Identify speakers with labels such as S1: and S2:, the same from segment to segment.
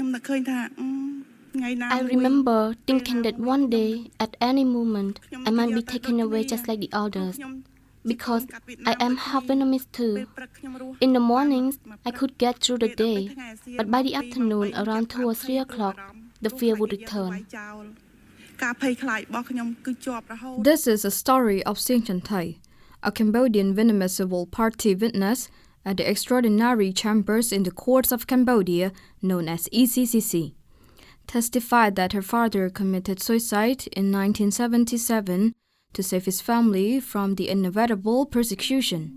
S1: I remember thinking that one day, at any moment, I might be taken away just like the others, because I am half Vietnamese too. In the mornings, I could get through the day, but by the afternoon, around 2 or 3 o'clock, the fear would return.
S2: This is a story of Sim Sopheaktra, a Cambodian Vietnamese civil party witness at the extraordinary chambers in the courts of Cambodia, known as ECCC. Testified that her father committed suicide in 1977 to save his family from the inevitable persecution.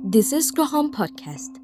S2: This is Krahaam Podcast,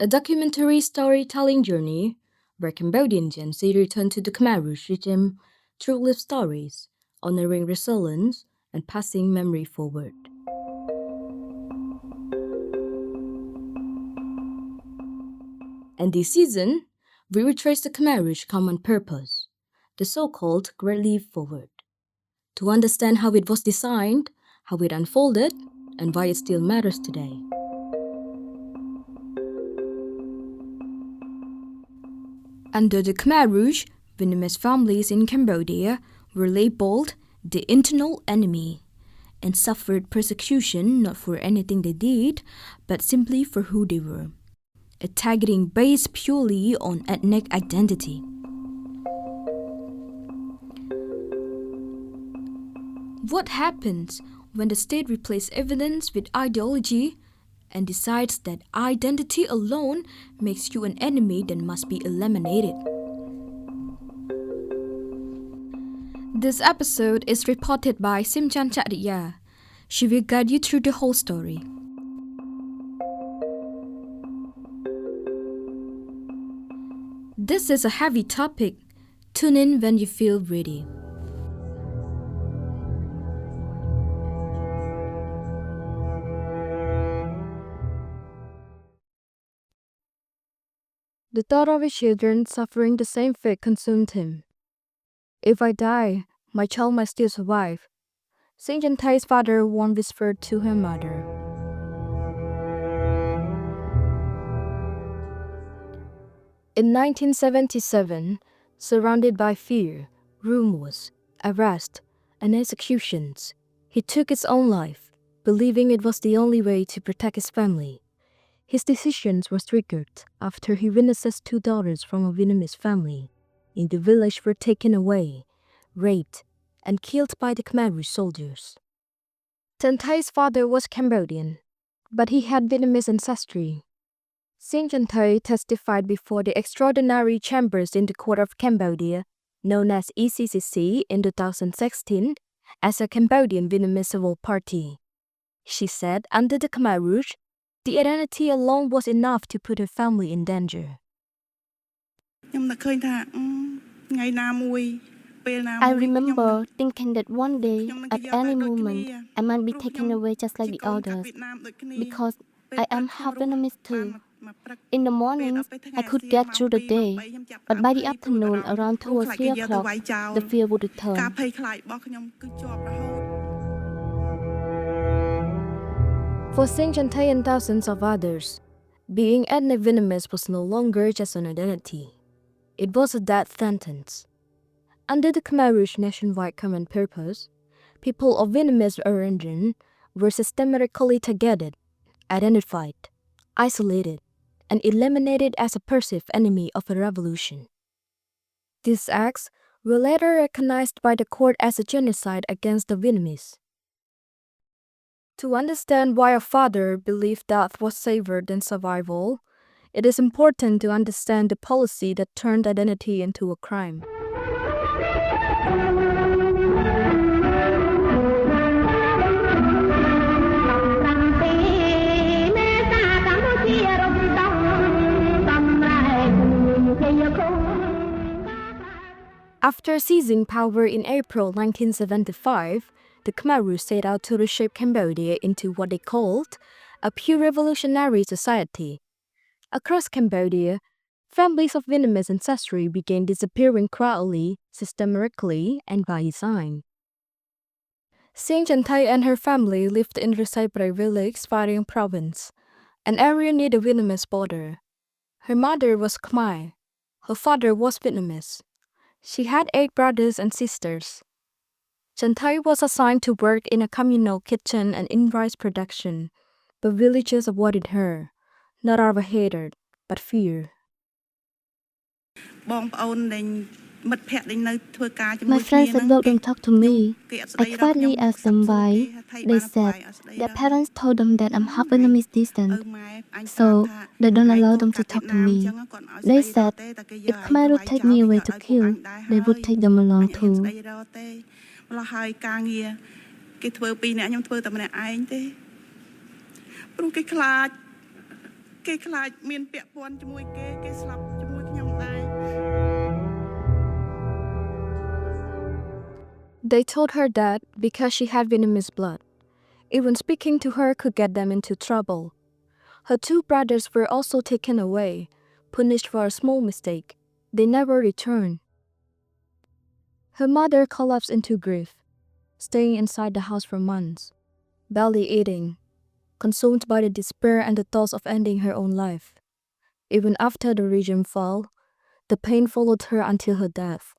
S2: a documentary storytelling journey where Cambodian Gen Z return to the Khmer Rouge regime through lived stories, honoring resilience and passing memory forward. And this season, we retrace the Khmer Rouge common purpose, the so-called Great Leap Forward, to understand how it was designed, how it unfolded, and why it still matters today. Under the Khmer Rouge, Vietnamese families in Cambodia were labeled the internal enemy and suffered persecution not for anything they did, but simply for who they were. A targeting based purely on ethnic identity. What happens when the state replaces evidence with ideology and decides that identity alone makes you an enemy that must be eliminated? This episode is reported by Sim Chanchakriya. She will guide you through the whole story. This is a heavy topic. Tune in when you feel ready. The thought of his children suffering the same fate consumed him. If I die, my child might still survive, Sim Sopheaktra's father once whispered to her mother. In 1977, surrounded by fear, rumors, arrests, and executions, he took his own life, believing it was the only way to protect his family. His decisions were triggered after he witnessed his 2 daughters from a Vietnamese family in the village were taken away, raped, and killed by the Khmer Rouge soldiers. Sopheaktra's father was Cambodian, but he had Vietnamese ancestry. Sim Sopheaktra testified before the extraordinary chambers in the court of Cambodia, known as ECCC in 2016, as a Cambodian Vietnamese civil party. She said under the Khmer Rouge, the identity alone was enough to put her family in danger.
S1: I remember thinking that one day, at any moment, I might be taken away just like the others, because I am half Vietnamese too. In the mornings, I could get through the day, but by the afternoon, around 2 or 3 o'clock, the fear would return.
S2: For Sim Sopheaktra and thousands of others, being ethnic Vietnamese was no longer just an identity. It was a death sentence. Under the Khmer Rouge nationwide common purpose, people of Vietnamese origin were systematically targeted, identified, isolated, and eliminated as a perceived enemy of a revolution. These acts were later recognized by the court as a genocide against the Vietnamese. To understand why a father believed death was safer than survival, it is important to understand the policy that turned identity into a crime. After seizing power in April 1975, the Khmer Rouge set out to reshape Cambodia into what they called a pure revolutionary society. Across Cambodia, families of Vietnamese ancestry began disappearing quietly, systematically, and by design. Sim Sopheaktra and her family lived in Sovityea village, Pha Rang province, an area near the Vietnamese border. Her mother was Khmer. Her father was Vietnamese. She had 8 brothers and sisters. Chanchakriya was assigned to work in a communal kitchen and in rice production, but villagers avoided her, not out of hatred, but fear.
S1: My friends at work don't talk to me. I quietly asked them why. They said their parents told them that I'm half Vietnamese descent, so they don't allow them to talk to me. They said if Khmer would take me away to kill, they would take them along too.
S2: They told her that because she had Vietnamese blood, even speaking to her could get them into trouble. Her 2 brothers were also taken away, punished for a small mistake. They never returned. Her mother collapsed into grief, staying inside the house for months, barely eating, consumed by the despair and the thoughts of ending her own life. Even after the regime fell, the pain followed her until her death.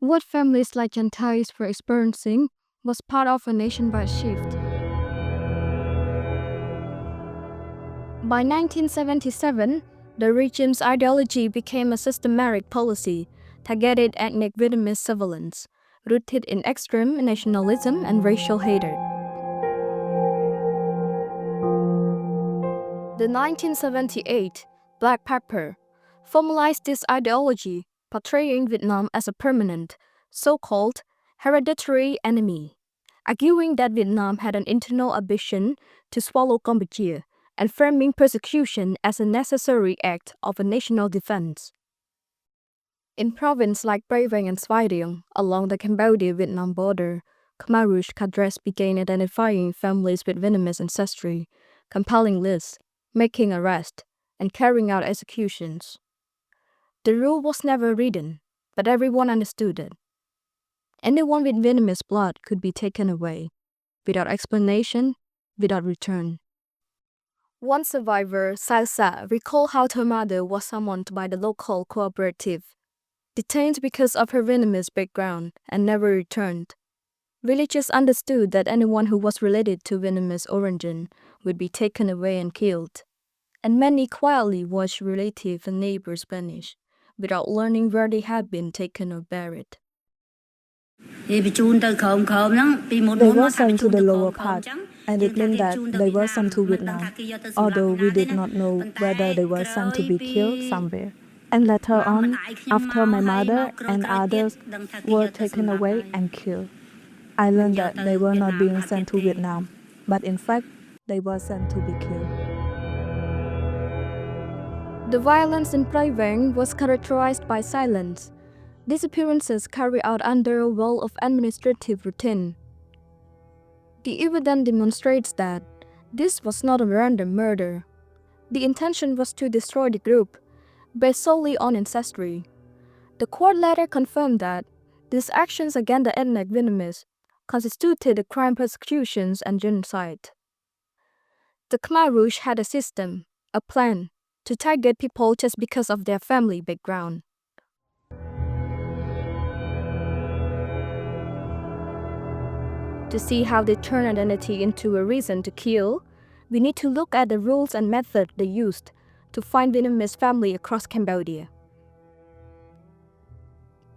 S2: What families like Chanchakriya were experiencing was part of a nationwide shift. By 1977, the regime's ideology became a systematic policy targeted ethnic Vietnamese civilians, rooted in extreme nationalism and racial hatred. The 1978 Black Pepper formalized this ideology, portraying Vietnam as a permanent, so-called hereditary enemy, arguing that Vietnam had an internal ambition to swallow Cambodia and framing persecution as a necessary act of a national defense. In provinces like Bay Vang and Sovityea, along the Cambodia-Vietnam border, Khmer Rouge cadres began identifying families with Vietnamese ancestry, compiling lists, making arrests, and carrying out executions. The rule was never written, but everyone understood it. Anyone with Vietnamese blood could be taken away, without explanation, without return. One survivor, Salsa, recalled how her mother was summoned by the local cooperative, detained because of her Vietnamese background, and never returned. Villagers understood that anyone who was related to Vietnamese origin would be taken away and killed, and many quietly watched relatives and neighbors vanish, without learning where they had been taken or buried.
S3: They were sent to the lower part, and it meant that they were sent to Vietnam, although we did not know whether they were sent to be killed somewhere. And later on, after my mother and others were taken away and killed, I learned that they were not being sent to Vietnam, but in fact, they were sent to be killed.
S2: The violence in Bay Vang was characterized by silence. Disappearances carried out under a wall of administrative routine. The evidence demonstrates that this was not a random murder. The intention was to destroy the group, based solely on ancestry. The court later confirmed that these actions against the ethnic Vietnamese constituted the crime persecutions and genocide. The Khmer Rouge had a system, a plan, to target people just because of their family background. To see how they turn identity into a reason to kill, we need to look at the rules and methods they used to find Vietnamese family across Cambodia.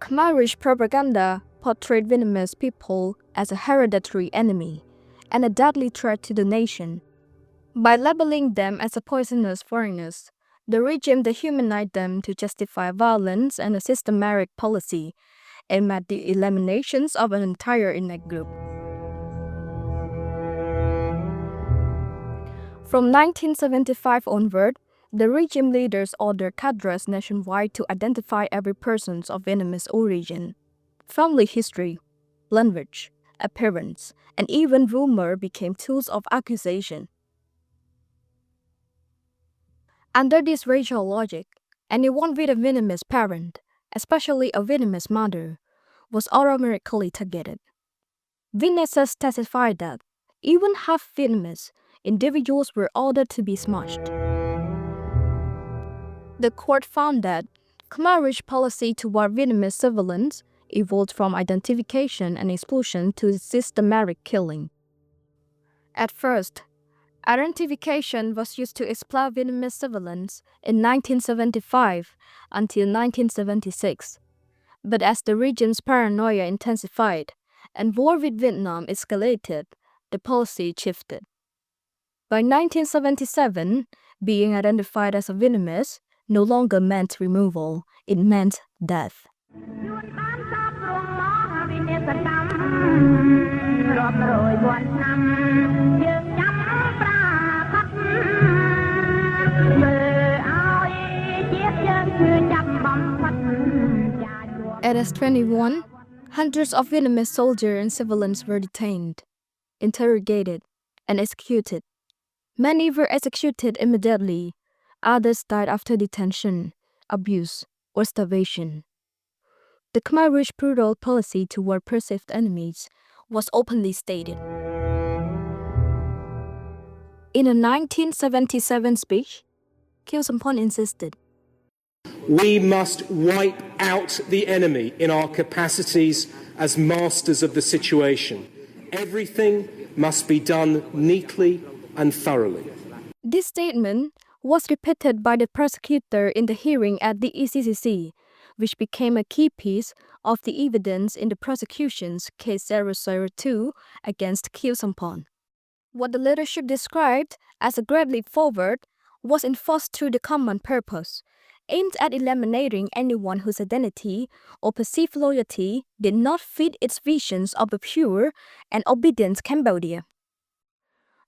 S2: Khmer Rouge propaganda portrayed Vietnamese people as a hereditary enemy and a deadly threat to the nation. By labeling them as a poisonous foreigners, the regime dehumanized them to justify violence and a systematic policy aimed at the eliminations of an entire ethnic group. From 1975 onward, the regime leaders ordered cadres nationwide to identify every person of Vietnamese origin. Family history, language, appearance, and even rumor became tools of accusation. Under this racial logic, anyone with a Vietnamese parent, especially a Vietnamese mother, was automatically targeted. Witnesses testified that even half Vietnamese, individuals were ordered to be smashed. The court found that Khmer Rouge policy toward Vietnamese civilians evolved from identification and expulsion to systematic killing. At first, identification was used to expel Vietnamese civilians in 1975 until 1976. But as the region's paranoia intensified and war with Vietnam escalated, the policy shifted. By 1977, being identified as a Vietnamese no longer meant removal, it meant death. At age 21, hundreds of Vietnamese soldiers and civilians were detained, interrogated, and executed. Many were executed immediately. Others died after detention, abuse, or starvation. The Khmer Rouge brutal policy toward perceived enemies was openly stated. In a 1977 speech, Khieu Samphan insisted,
S4: "We must wipe out the enemy in our capacities as masters of the situation. Everything must be done neatly and thoroughly."
S2: This statement was repeated by the prosecutor in the hearing at the ECCC, which became a key piece of the evidence in the prosecution's Case 002 against Khieu Samphan. What the leadership described as a great leap forward was enforced through the common purpose, aimed at eliminating anyone whose identity or perceived loyalty did not fit its visions of a pure and obedient Cambodia.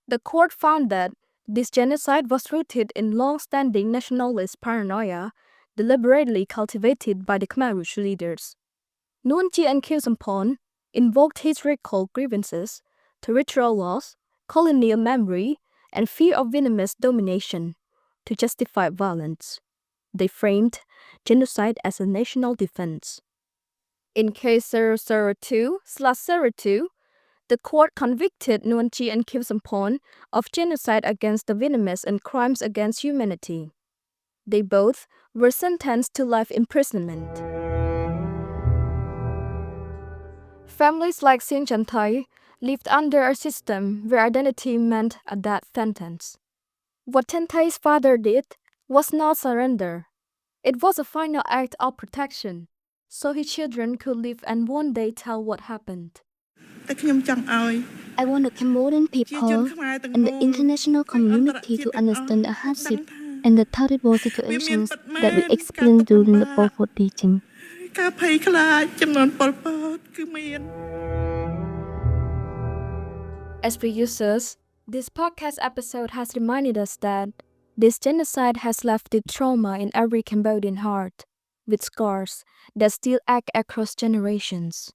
S2: The court found that this genocide was rooted in long-standing nationalist paranoia deliberately cultivated by the Khmer Rouge leaders. Nuon Chea and Khieu Samphan invoked historical grievances, territorial loss, colonial memory, and fear of Vietnamese domination to justify violence. They framed genocide as a national defense. In Case 002/02, the court convicted Nuon Chea and Khieu Samphan of genocide against the Vietnamese and crimes against humanity. They both were sentenced to life imprisonment. Families like Sim Sopheaktra lived under a system where identity meant a death sentence. What Sopheaktra's father did was not surrender. It was a final act of protection, so his children could live and one day tell what happened.
S1: I want the Cambodian people and the international community to understand the hardship and the terrible situations that we experienced during the Pol Pot regime.
S2: As producers, this podcast episode has reminded us that this genocide has left deep trauma in every Cambodian heart, with scars that still ache across generations.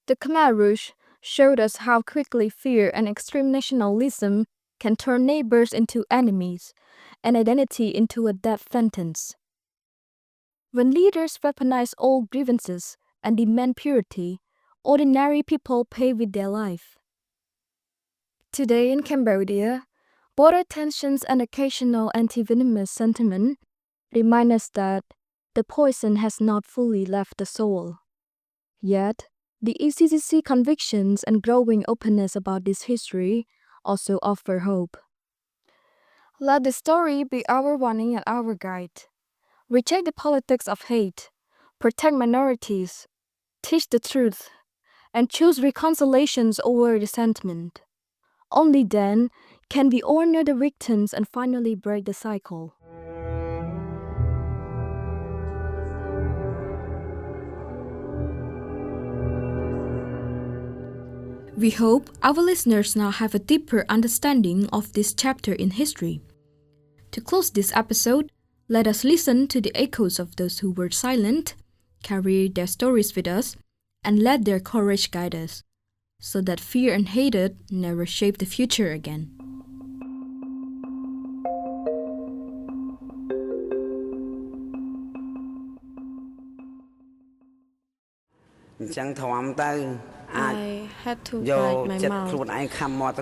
S2: The Khmer Rouge showed us how quickly fear and extreme nationalism can turn neighbors into enemies and identity into a death sentence. When leaders weaponize old grievances and demand purity, ordinary people pay with their life. Today in Cambodia, border tensions and occasional anti-Vietnamese sentiment remind us that the poison has not fully left the soul. Yet, the ECCC convictions and growing openness about this history also offer hope. Let the story be our warning and our guide. Reject the politics of hate, protect minorities, teach the truth, and choose reconciliations over resentment. Only then can we honor the victims and finally break the cycle. We hope our listeners now have a deeper understanding of this chapter in history. To close this episode, let us listen to the echoes of those who were silent, carry their stories with us, and let their courage guide us, so that fear and hatred never shape the future again.
S5: I had to bite my mouth,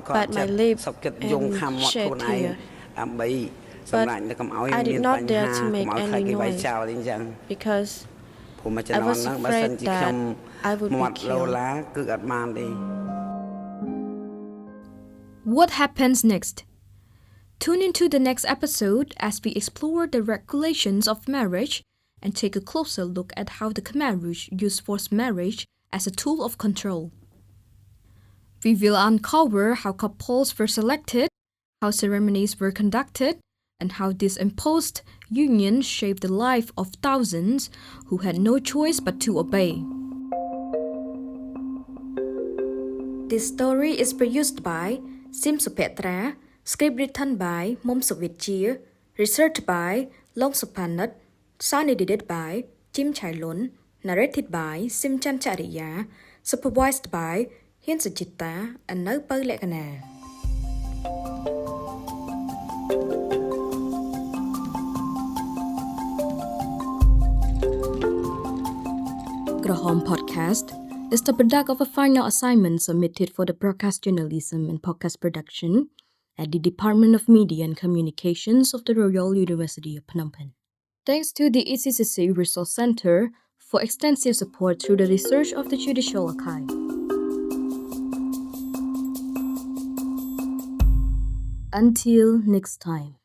S5: bite my lip, and shed tears. But I did not dare to make any noise because I was afraid that I would be killed.
S2: What happens next? Tune into the next episode as we explore the regulations of marriage and take a closer look at how the Khmer Rouge used forced marriage as a tool of control. We will uncover how couples were selected, how ceremonies were conducted, and how this imposed union shaped the life of thousands who had no choice but to obey. This story is produced by Sim Sopheaktra, script written by Sovityea, researched by Long Phanith, sound edited by Chim Chhailun, narrated by Sim Chanchakriya, supervised by Hean Socheata and Nov Povleakhena. Krahaam Podcast is the product of a final assignment submitted for the broadcast journalism and podcast production at the Department of Media and Communications of the Royal University of Phnom Penh. Thanks to the ECCC Resource Center for extensive support through the research of the Judicial Archive. Until next time.